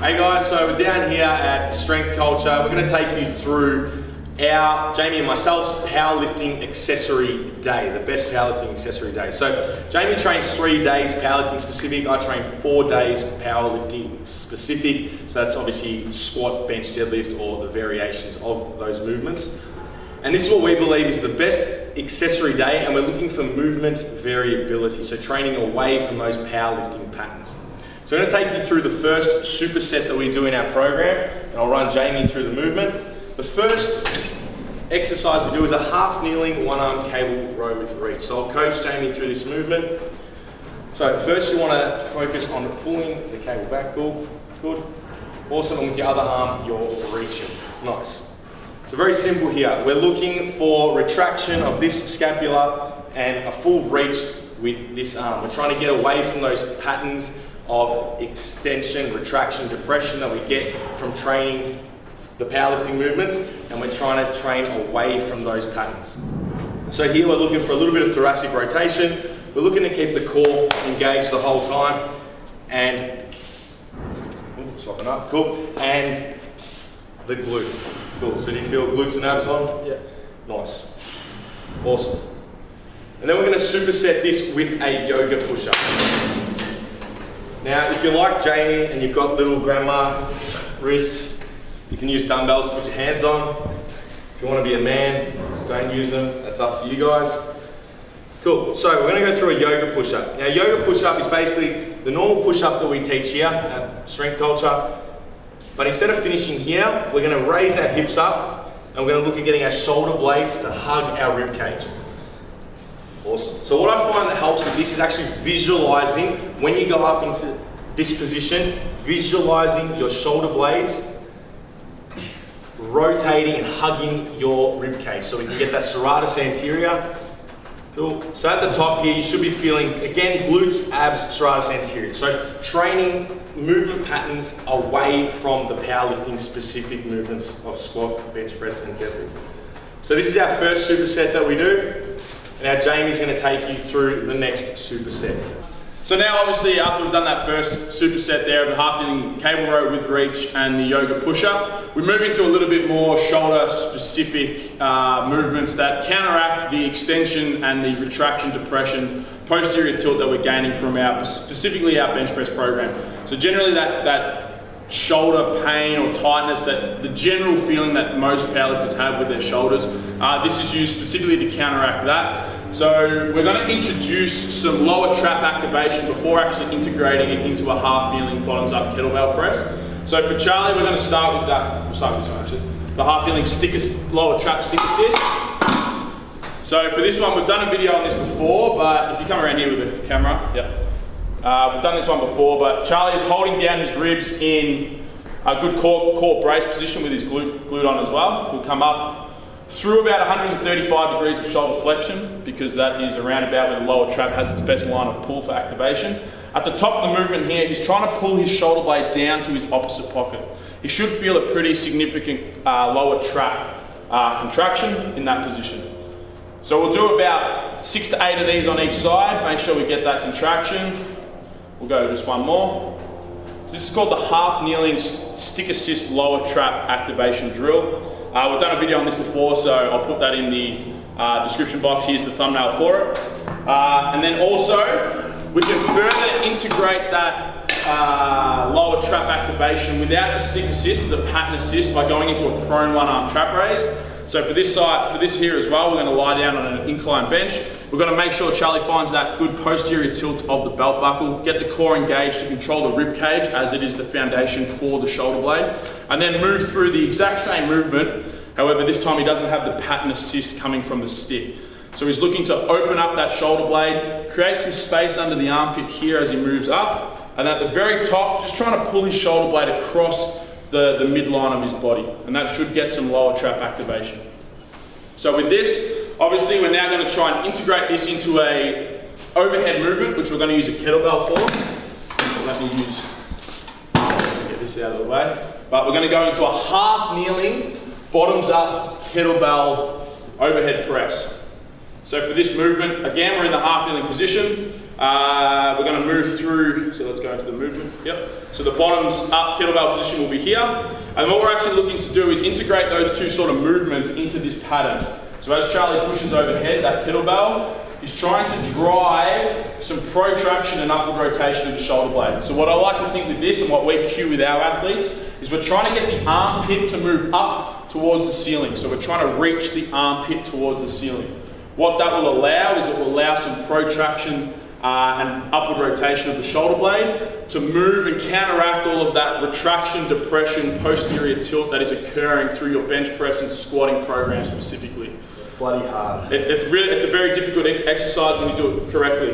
Hey guys, so we're down here at Strength Culture. We're going to take you through our, Jamie and myself's, powerlifting accessory day, the best powerlifting accessory day. So Jamie trains 3 days powerlifting specific, I train 4 days powerlifting specific. So that's obviously squat, bench, deadlift, or the variations of those movements. And this is what we believe is the best accessory day, and we're looking for movement variability, so training away from those powerlifting patterns. So I'm going to take you through the first superset that we do in our program, and I'll run Jamie through the movement. The first exercise we do is a half kneeling, one arm cable row with reach. So I'll coach Jamie through this movement. So first you want to focus on pulling the cable back, cool, good. Awesome, and with your other arm you're reaching, nice. So very simple here, we're looking for retraction of this scapula and a full reach with this arm. We're trying to get away from those patterns of extension, retraction, depression that we get from training the powerlifting movements, and we're trying to train away from those patterns. So here we're looking for a little bit of thoracic rotation. We're looking to keep the core engaged the whole time, and swapping up, cool, and the glute, cool. So do you feel glutes and abs on? Yeah. Nice, awesome. And then we're going to superset this with a yoga push-up. Now, if you're like Jamie and you've got little grandma wrists, you can use dumbbells to put your hands on. If you want to be a man, don't use them. That's up to you guys. Cool. So we're going to go through a yoga push-up. Now, yoga push-up is basically the normal push-up that we teach here at Strength Culture. But instead of finishing here, we're going to raise our hips up and we're going to look at getting our shoulder blades to hug our rib cage. Awesome. So what I find that helps with this is actually visualizing, when you go up into this position, visualizing your shoulder blades rotating and hugging your rib cage, so we can get that serratus anterior. Cool. So at the top here, you should be feeling, again, glutes, abs, serratus anterior. So training movement patterns away from the powerlifting specific movements of squat, bench press, and deadlift. So this is our first superset that we do. Now Jamie's going to take you through the next superset. So now obviously after we've done that first superset there of the half kneeling cable row with reach and the yoga push-up, we move into a little bit more shoulder specific movements that counteract the extension and the retraction, depression, posterior tilt that we're gaining from specifically our bench press program. So generally that shoulder pain or tightness, that the general feeling that most powerlifters have with their shoulders, this is used specifically to counteract that. So we're going to introduce some lower trap activation before actually integrating it into a half kneeling bottoms up kettlebell press. So for Charlie, we're going to start with that. We'll start with this one actually. The half kneeling lower trap stick assist. So for this one, we've done a video on this before, but if you come around here with the camera, yep. We've done this one before, but Charlie is holding down his ribs in a good core brace position with his glute on as well. He'll come up through about 135 degrees of shoulder flexion, because that is around about where the lower trap has its best line of pull for activation. At the top of the movement here, he's trying to pull his shoulder blade down to his opposite pocket. He should feel a pretty significant lower trap contraction in that position. So we'll do about 6 to 8 of these on each side, make sure we get that contraction. We'll go just one more. So this is called the half kneeling stick assist lower trap activation drill. We've done a video on this before, so I'll put that in the description box. Here's the thumbnail for it. And then also, we can further integrate that lower trap activation without the stick assist, the pattern assist, by going into a prone one arm trap raise. So for this side, for this here as well, we're going to lie down on an incline bench. We're going to make sure Charlie finds that good posterior tilt of the belt buckle, get the core engaged to control the rib cage, as it is the foundation for the shoulder blade, and then move through the exact same movement. However, this time he doesn't have the pattern assist coming from the stick. So he's looking to open up that shoulder blade, create some space under the armpit here as he moves up, and at the very top, just trying to pull his shoulder blade across the midline of his body, and that should get some lower trap activation. So with this, obviously we're now going to try and integrate this into a overhead movement, which we're going to use a kettlebell for. So let me get this out of the way. But we're going to go into a half kneeling, bottoms up kettlebell overhead press. So for this movement, again, we're in the half kneeling position. We're going to move through, so let's go into the movement. Yep. So the bottoms up kettlebell position will be here. And what we're actually looking to do is integrate those two sort of movements into this pattern. So as Charlie pushes overhead, that kettlebell, he's trying to drive some protraction and upward rotation of the shoulder blade. So what I like to think with this and what we cue with our athletes is we're trying to get the armpit to move up towards the ceiling. So we're trying to reach the armpit towards the ceiling. What that will allow is it will allow some protraction and upward rotation of the shoulder blade to move and counteract all of that retraction, depression, posterior tilt that is occurring through your bench press and squatting program specifically. It's bloody hard. It's a very difficult exercise when you do it correctly.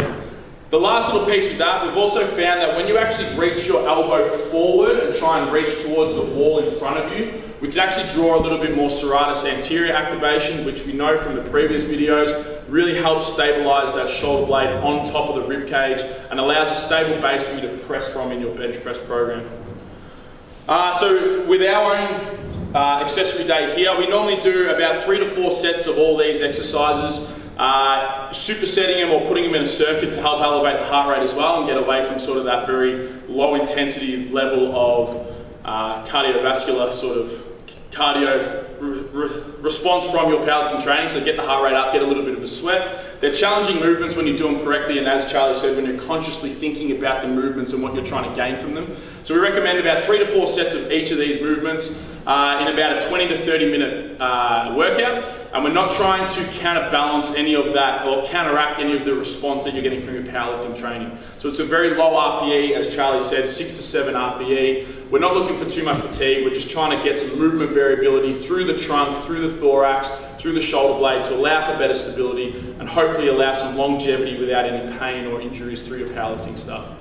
The last little piece with that, we've also found that when you actually reach your elbow forward and try and reach towards the wall in front of you, we can actually draw a little bit more serratus anterior activation, which we know from the previous videos really helps stabilize that shoulder blade on top of the rib cage and allows a stable base for you to press from in your bench press program. So with our own accessory day here, we normally do about 3 to 4 sets of all these exercises, supersetting them or putting them in a circuit to help elevate the heart rate as well and get away from sort of that very low intensity level of cardiovascular sort of cardio response from your powerlifting training, so get the heart rate up, get a little bit of a sweat. They're challenging movements when you do them correctly, and as Charlie said, when you're consciously thinking about the movements and what you're trying to gain from them. So we recommend about 3 to 4 sets of each of these movements in about a 20 to 30 minute workout, and we're not trying to counterbalance any of that or counteract any of the response that you're getting from your powerlifting training. So it's a very low RPE, as Charlie said, 6 to 7 RPE. We're not looking for too much fatigue, we're just trying to get some movement variability through the trunk, through the thorax, through the shoulder blade to allow for better stability and hopefully allow some longevity without any pain or injuries through your powerlifting stuff.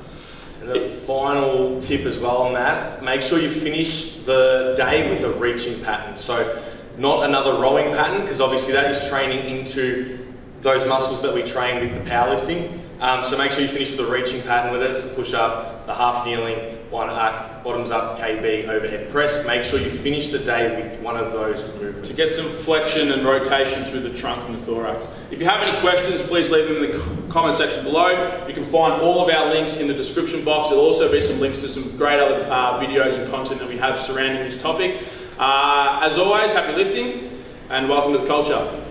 And the final tip as well on that, make sure you finish the day with a reaching pattern. So not another rowing pattern, because obviously that is training into those muscles that we train with the powerlifting. So make sure you finish with a reaching pattern, whether it's the push-up, the half kneeling, bottoms up, KB, overhead press. Make sure you finish the day with one of those movements. To get some flexion and rotation through the trunk and the thorax. If you have any questions, please leave them in the comment section below. You can find all of our links in the description box. There'll also be some links to some great other videos and content that we have surrounding this topic. As always, happy lifting and welcome to the culture.